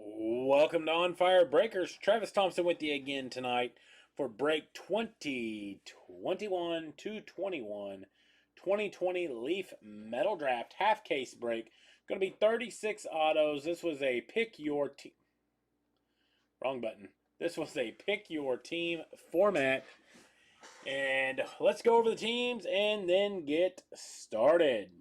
Welcome to On Fire Breakers. Travis Thompson with you again tonight for break 2021 to 21 2020 Leaf Metal Draft half case break. Going to be 36 autos. This was a pick your team. Wrong button. This was a pick your team format. And let's go over the teams and then get started.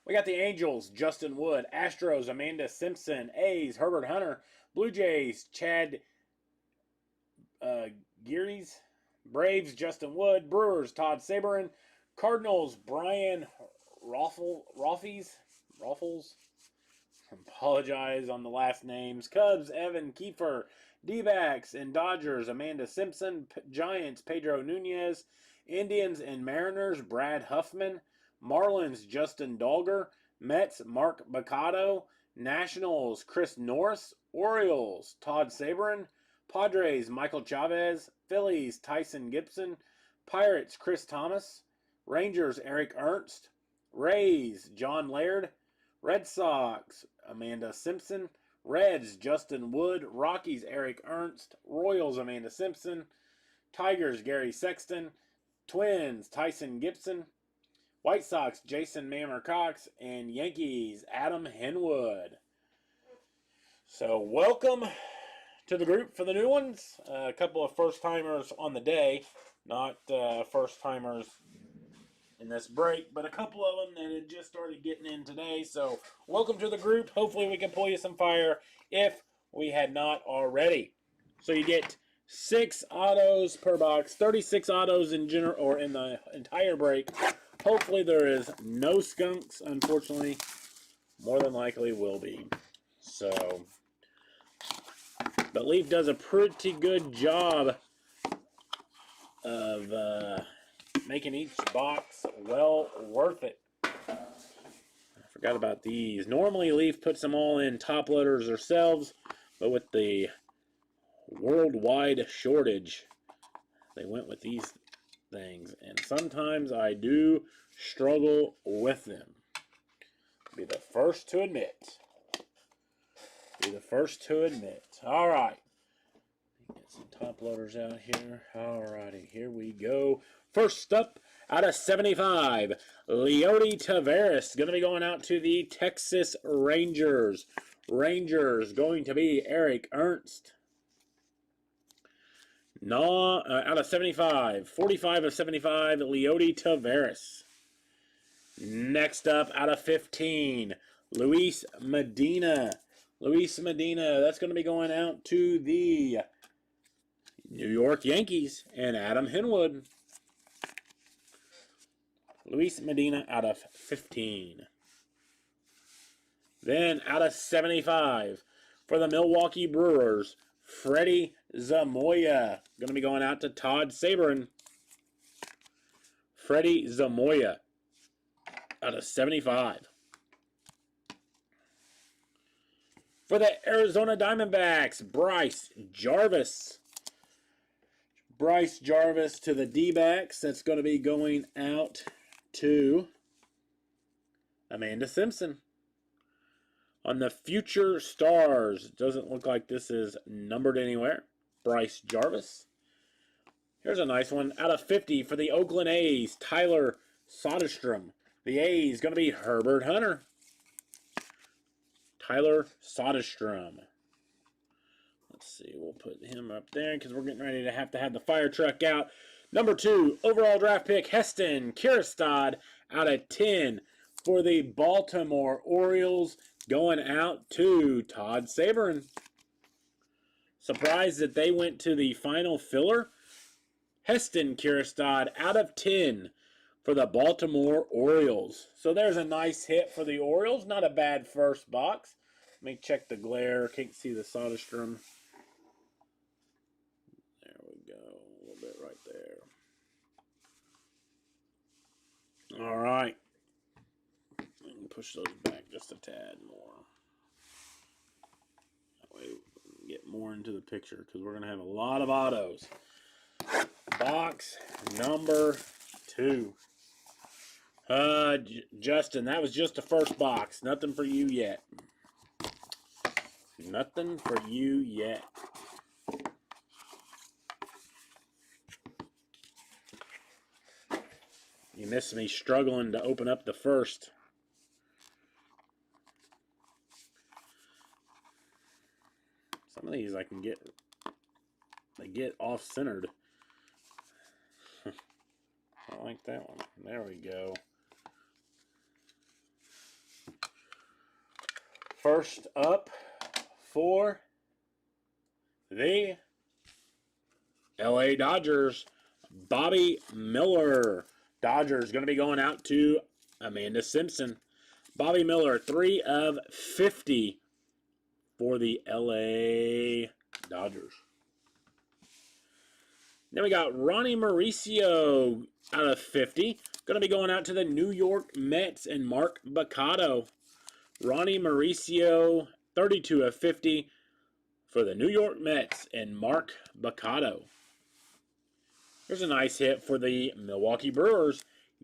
We got the Angels, Justin Wood. Astros, Amanda Simpson. A's, Herbert Hunter. Blue Jays, Chad Gearies. Braves, Justin Wood. Brewers, Todd Saberin. Cardinals, Brian Raffles. Apologize on the last names. Cubs, Evan Kiefer. D-backs and Dodgers, Amanda Simpson. Giants, Pedro Nunez. Indians and Mariners, Brad Huffman. Marlins, Justin Dolger. Mets, Mark Baccato. Nationals, Chris Norris. Orioles, Todd Saberin. Padres, Michael Chavez. Phillies, Tyson Gibson. Pirates, Chris Thomas. Rangers, Eric Ernst. Rays, John Laird. Red Sox, Amanda Simpson. Reds, Justin Wood. Rockies, Eric Ernst. Royals, Amanda Simpson. Tigers, Gary Sexton. Twins, Tyson Gibson. White Sox, Jason Mammer Cox, and Yankees, Adam Henwood. So welcome to the group for the new ones. A couple of first-timers on the day. Not first-timers in this break, but a couple of them that had just started getting in today. So welcome to the group. Hopefully we can pull you some fire if we had not already. So you get 6 autos per box, 36 autos in general or in the entire break. Hopefully there is no skunks. Unfortunately, more than likely will be. So, but Leaf does a pretty good job of making each box well worth it. I forgot about these. Normally Leaf puts them all in top loaders themselves, but with the worldwide shortage, they went with these things, and sometimes I do struggle with them. Be the first to admit. All right. Get some top loaders out here. All righty, here we go. First up, out of 75, Leody Taveras going to be going out to the Texas Rangers. Rangers going to be Eric Ernst. Out of 75, 45 of 75, Leody Taveras. Next up, out of 15, Luis Medina. Luis Medina, that's going to be going out to the New York Yankees and Adam Henwood. Luis Medina out of 15. Then out of 75, for the Milwaukee Brewers, Freddie Zamoya. Going to be going out to Todd Saberin. Freddie Zamoya out of 75. For the Arizona Diamondbacks, Bryce Jarvis. Bryce Jarvis to the D-backs. That's going to be going out to Amanda Simpson. On the Future Stars, doesn't look like this is numbered anywhere. Bryce Jarvis. Here's a nice one. Out of 50 for the Oakland A's, Tyler Soderstrom. The A's going to be Herbert Hunter. Tyler Soderstrom. Let's see. We'll put him up there because we're getting ready to have the fire truck out. Number 2, overall draft pick, Heston Kjerstad out of 10 for the Baltimore Orioles. Going out to Todd Saberin. Surprised that they went to the final filler. Heston Kjerstad out of 10 for the Baltimore Orioles. So there's a nice hit for the Orioles. Not a bad first box. Let me check the glare. Can't see the Soderstrom. There we go. A little bit right there. All right. Push those back just a tad more. That way we can get more into the picture because we're going to have a lot of autos. Box number 2. Justin, that was just the first box. Nothing for you yet. Nothing for you yet. You missed me struggling to open up the first. Some of these I can get, they get off-centered. I like that one. There we go. First up for the LA Dodgers, Bobby Miller. Dodgers going to be going out to Amanda Simpson. Bobby Miller, 3 of 50 for the LA Dodgers. Then we got Ronnie Mauricio out of 50. Going to be going out to the New York Mets and Mark Baccato. Ronnie Mauricio, 32 of 50 for the New York Mets and Mark Baccato. Here's a nice hit for the Milwaukee Brewers.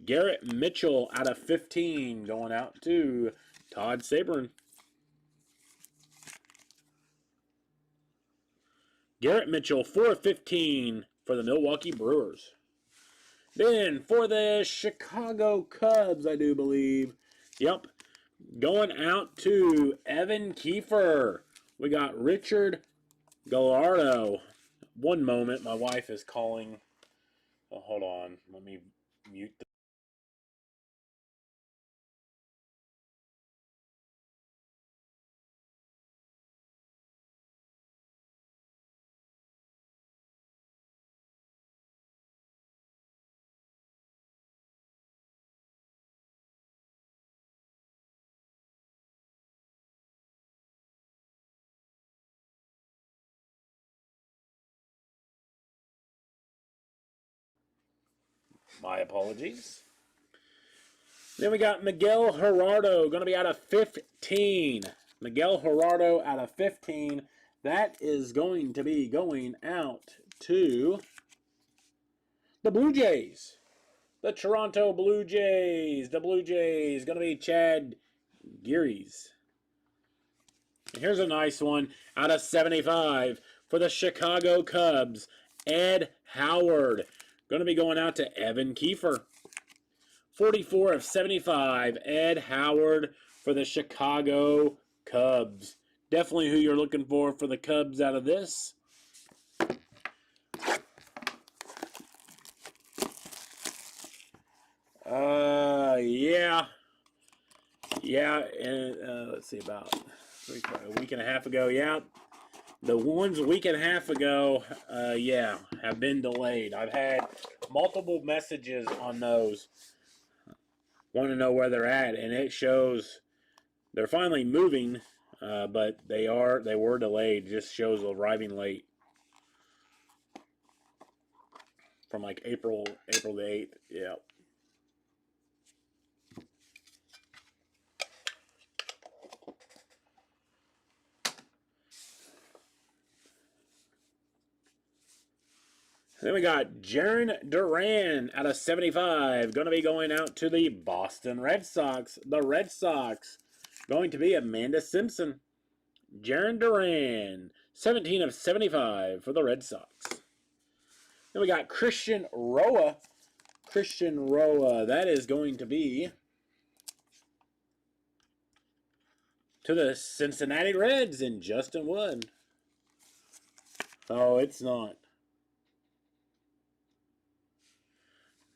Garrett Mitchell out of 15 going out to Todd Sabrin. Garrett Mitchell, 4 of 15 for the Milwaukee Brewers. Then for the Chicago Cubs, I do believe. Yep. Going out to Evan Kiefer. We got Richard Gallardo. One moment, my wife is calling. Oh, hold on. Let me mute the My apologies. Then we got Miguel Gerardo, going to be out of 15. Miguel Gerardo out of 15. That is going to be going out to the Blue Jays. The Toronto Blue Jays. The Blue Jays, going to be Chad Gearys. And here's a nice one out of 75 for the Chicago Cubs. Ed Howard. Going to be going out to Evan Kiefer. 44 of 75, Ed Howard for the Chicago Cubs. Definitely who you're looking for the Cubs out of this. Yeah, and let's see, about a week and a half ago, yeah. The ones a week and a half ago, yeah, have been delayed. I've had multiple messages on those. Want to know where they're at, and it shows they're finally moving, but they were delayed. It just shows arriving late from like April the 8th. Yeah. Then we got Jarren Duran out of 75. Going to be going out to the Boston Red Sox. The Red Sox going to be Amanda Simpson. Jarren Duran, 17 of 75 for the Red Sox. Then we got Christian Roa. Christian Roa, that is going to be to the Cincinnati Reds and Justin Wood. Oh, it's not.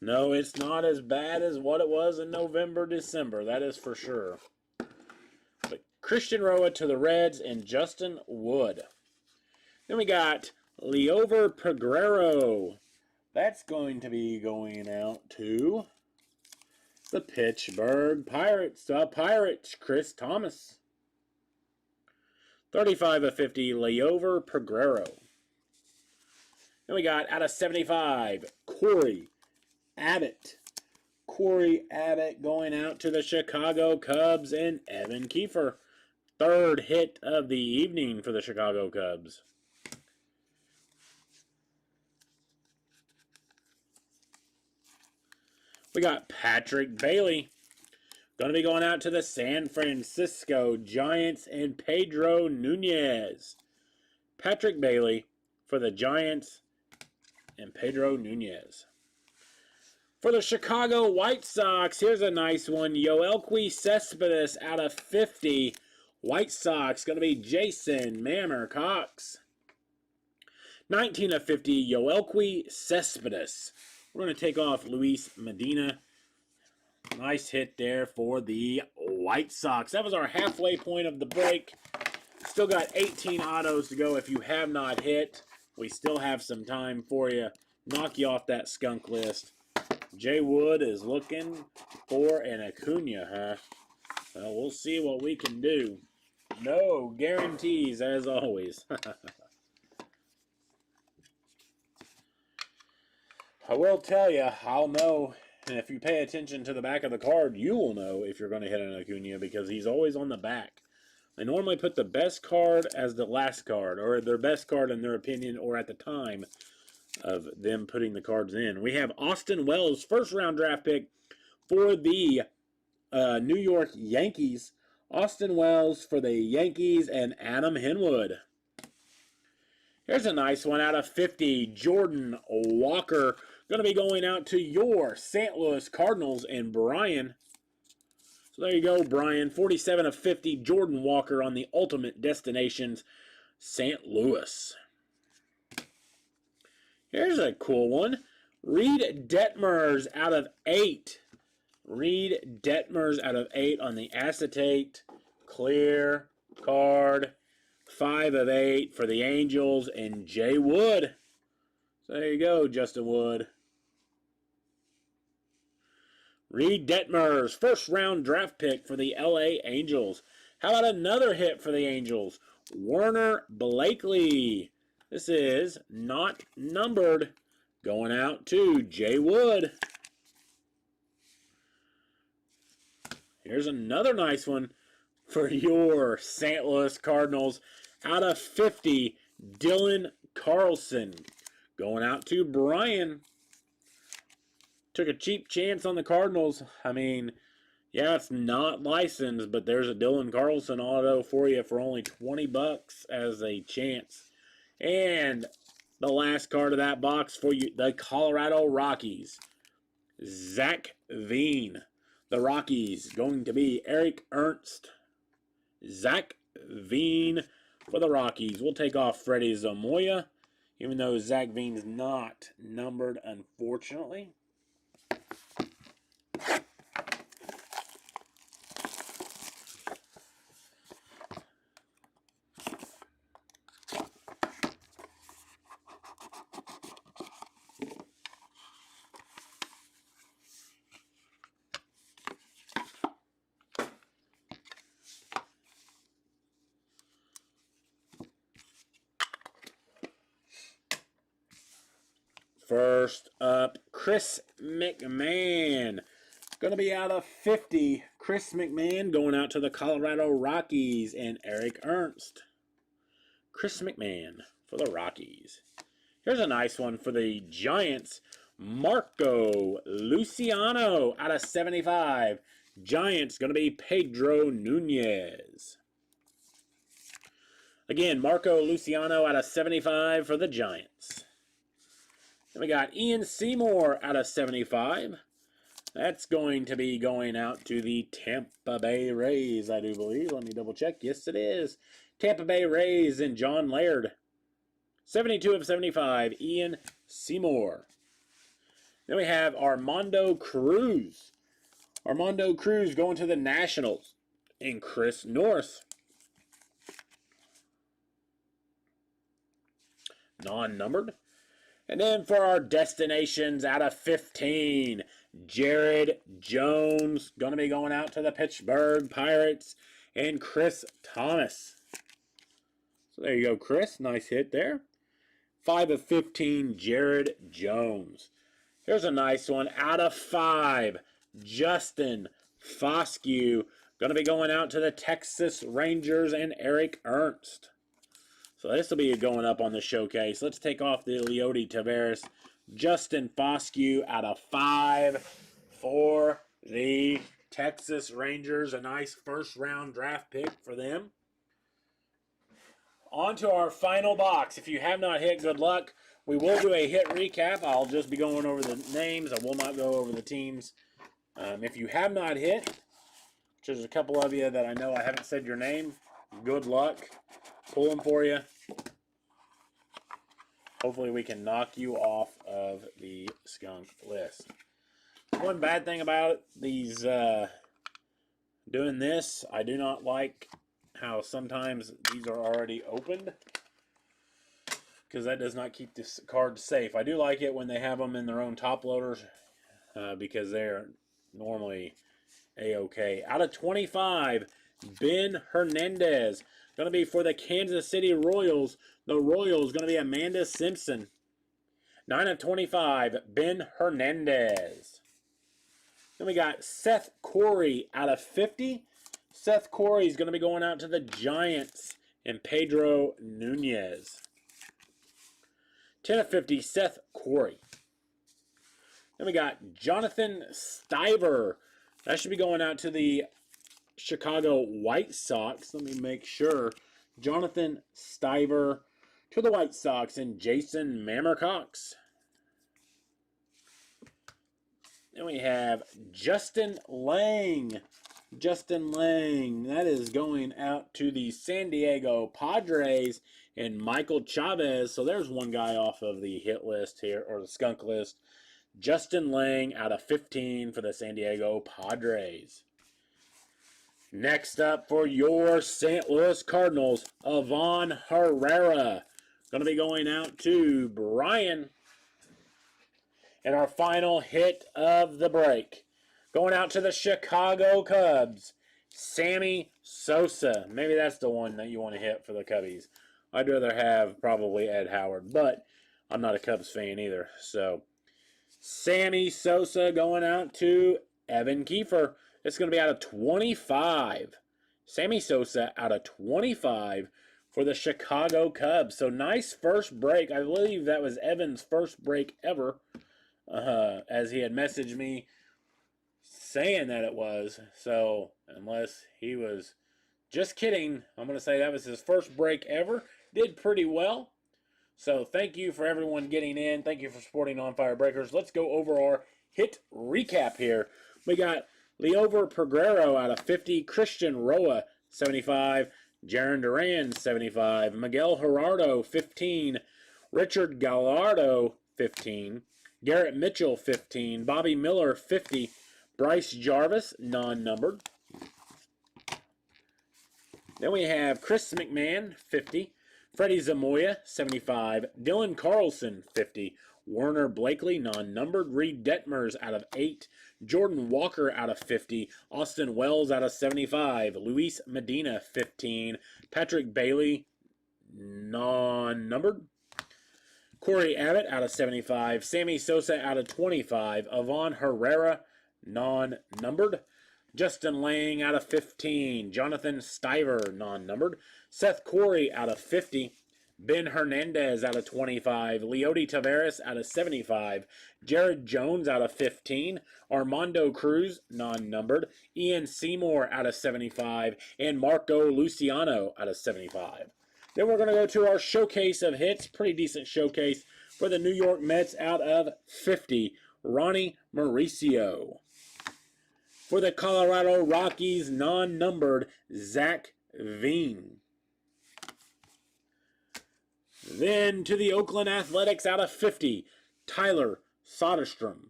No, it's not as bad as what it was in November, December. That is for sure. But Christian Roa to the Reds and Justin Wood. Then we got Liover Peguero. That's going to be going out to the Pittsburgh Pirates. The Pirates, Chris Thomas. 35 of 50, Liover Peguero. Then we got out of 75, Corey Abbott. Corey Abbott going out to the Chicago Cubs and Evan Kiefer. Third hit of the evening for the Chicago Cubs. We got Patrick Bailey. Going to be going out to the San Francisco Giants and Pedro Nunez. Patrick Bailey for the Giants and Pedro Nunez. For the Chicago White Sox, here's a nice one. Yoelqui Cespedes out of 50. White Sox, going to be Jason Mammer Cox. 19 of 50, Yoelqui Cespedes. We're going to take off Luis Medina. Nice hit there for the White Sox. That was our halfway point of the break. Still got 18 autos to go. If you have not hit, we still have some time for you. Knock you off that skunk list. Jay Wood is looking for an Acuna, huh? Well, we'll see what we can do. No guarantees, as always. I will tell you, I'll know, and if you pay attention to the back of the card, you will know if you're going to hit an Acuna because he's always on the back. They normally put the best card as the last card, or their best card in their opinion, or at the time of them putting the cards in. We have Austin Wells, first-round draft pick for the New York Yankees. Austin Wells for the Yankees and Adam Henwood. Here's a nice one out of 50. Jordan Walker. Going to be going out to your St. Louis Cardinals and Brian. So there you go, Brian. 47 of 50. Jordan Walker on the Ultimate Destinations, St. Louis. Here's a cool one. Reed Detmers out of 8. Reed Detmers out of 8 on the acetate clear card. 5 of 8 for the Angels and Jay Wood. So there you go, Justin Wood. Reed Detmers, first round draft pick for the LA Angels. How about another hit for the Angels? Werner Blakely. This is not numbered. Going out to Jay Wood. Here's another nice one for your St. Louis Cardinals. Out of 50, Dylan Carlson. Going out to Brian. Took a cheap chance on the Cardinals. I mean, yeah, it's not licensed, but there's a Dylan Carlson auto for you for only $20 as a chance. And the last card of that box for you, the Colorado Rockies. Zach Veen. The Rockies going to be Eric Ernst. Zach Veen for the Rockies. We'll take off Freddie Zamoya, even though Zach Veen's not numbered, unfortunately. First up, Chris McMahon. Going to be out of 50. Chris McMahon going out to the Colorado Rockies and Eric Ernst. Chris McMahon for the Rockies. Here's a nice one for the Giants. Marco Luciano out of 75. Giants going to be Pedro Nunez. Again, Marco Luciano out of 75 for the Giants. Then we got Ian Seymour out of 75. That's going to be going out to the Tampa Bay Rays, I do believe. Let me double check. Yes, it is. Tampa Bay Rays and John Laird. 72 of 75, Ian Seymour. Then we have Armando Cruz. Armando Cruz going to the Nationals and Chris North. Non-numbered. And then for our destinations out of 15, Jared Jones. Going to be going out to the Pittsburgh Pirates and Chris Thomas. So there you go, Chris. Nice hit there. 5 of 15, Jared Jones. Here's a nice one. Out of 5, Justin Foscue. Going to be going out to the Texas Rangers and Eric Ernst. So this will be going up on the showcase. Let's take off the Leody Taveras. Justin Foscue out of 5 for the Texas Rangers. A nice first-round draft pick for them. On to our final box. If you have not hit, good luck. We will do a hit recap. I'll just be going over the names. I will not go over the teams. If you have not hit, which there's a couple of you that I know I haven't said your name, good luck. Pull them for you. Hopefully we can knock you off of the skunk list. One bad thing about these doing this, I do not like how sometimes these are already opened, because that does not keep this card safe. I do like it when they have them in their own top loaders, because they're normally A-okay. Out of 25, Ben Hernandez. Going to be for the Kansas City Royals. The Royals going to be Amanda Simpson. 9 of 25, Ben Hernandez. Then we got Seth Corey out of 50. Seth Corey is going to be going out to the Giants and Pedro Nunez. 10 of 50, Seth Corey. Then we got Jonathan Stiver. That should be going out to the Chicago White Sox. Let me make sure. Jonathan Stiver to the White Sox and Jason Mammercox. Then we have Justin Lang. Justin Lang. That is going out to the San Diego Padres and Michael Chavez. So there's one guy off of the hit list here, or the skunk list. Justin Lang out of 15 for the San Diego Padres. Next up for your St. Louis Cardinals, Ivan Herrera. Going to be going out to Brian. And our final hit of the break, going out to the Chicago Cubs, Sammy Sosa. Maybe that's the one that you want to hit for the Cubbies. I'd rather have probably Ed Howard, but I'm not a Cubs fan either. So, Sammy Sosa going out to Evan Kiefer. It's going to be out of 25. Sammy Sosa out of 25 for the Chicago Cubs. So nice first break. I believe that was Evan's first break ever, as he had messaged me saying that it was. So unless he was just kidding, I'm going to say that was his first break ever. Did pretty well. So thank you for everyone getting in. Thank you for supporting On Fire Breakers. Let's go over our hit recap here. We got Leover Peguero out of 50, Christian Roa, 75, Jarren Duran, 75, Miguel Gerardo, 15, Richard Gallardo, 15, Garrett Mitchell, 15, Bobby Miller, 50, Bryce Jarvis, non-numbered. Then we have Chris McMahon, 50, Freddie Zamoya, 75, Dylan Carlson, 50, Werner Blakely, non-numbered, Reed Detmers out of 8, Jordan Walker out of 50, Austin Wells out of 75, Luis Medina, 15, Patrick Bailey, non-numbered, Corey Abbott out of 75, Sammy Sosa out of 25, Ivan Herrera, non-numbered, Justin Lang out of 15, Jonathan Stiver, non-numbered, Seth Corey out of 50, Ben Hernandez out of 25, Leody Taveras out of 75, Jared Jones out of 15, Armando Cruz, non-numbered, Ian Seymour out of 75, and Marco Luciano out of 75. Then we're going to go to our showcase of hits, pretty decent showcase for the New York Mets out of 50, Ronnie Mauricio. For the Colorado Rockies, non-numbered, Zach Veen. Then to the Oakland Athletics out of 50, Tyler Soderstrom.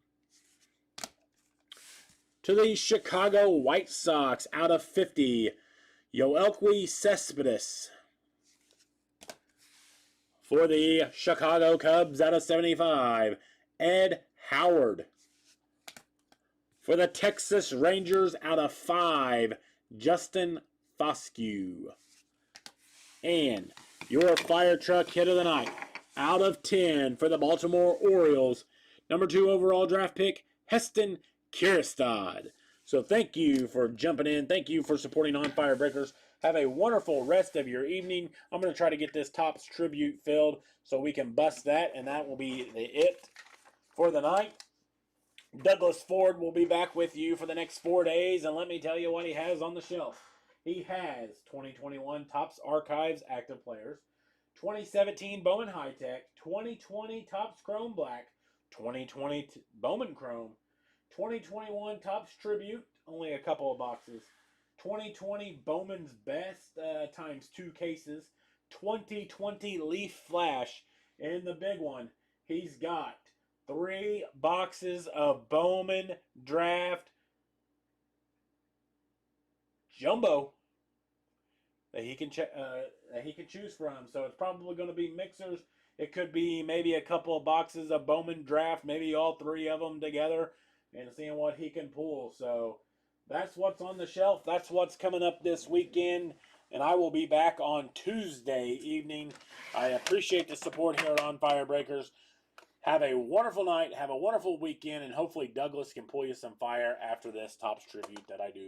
To the Chicago White Sox out of 50, Yoelqui Cespedes. For the Chicago Cubs out of 75, Ed Howard. For the Texas Rangers out of 5, Justin Foscue. And your fire truck hit of the night out of 10 for the Baltimore Orioles, number 2 overall draft pick, Heston Kjerstad. So thank you for jumping in. Thank you for supporting On Fire Breakers. Have a wonderful rest of your evening. I'm going to try to get this Topps Tribute filled so we can bust that, and that will be it for the night. Douglas Ford will be back with you for the next 4 days, and let me tell you what he has on the shelf. He has 2021 Topps Archives active players, 2017 Bowman High Tech, 2020 Topps Chrome Black, 2020 Bowman Chrome, 2021 Topps Tribute, only a couple of boxes, 2020 Bowman's Best times 2 cases, 2020 Leaf Flash, and the big one, he's got 3 boxes of Bowman Draft Jumbo that he can choose from. So it's probably going to be mixers. It could be maybe a couple of boxes of Bowman Draft, maybe all 3 of them together, and seeing what he can pull. So that's what's on the shelf. That's what's coming up this weekend. And I will be back on Tuesday evening. I appreciate the support here on Firebreakers. Have a wonderful night. Have a wonderful weekend. And hopefully Douglas can pull you some fire after this Topps tribute that I do.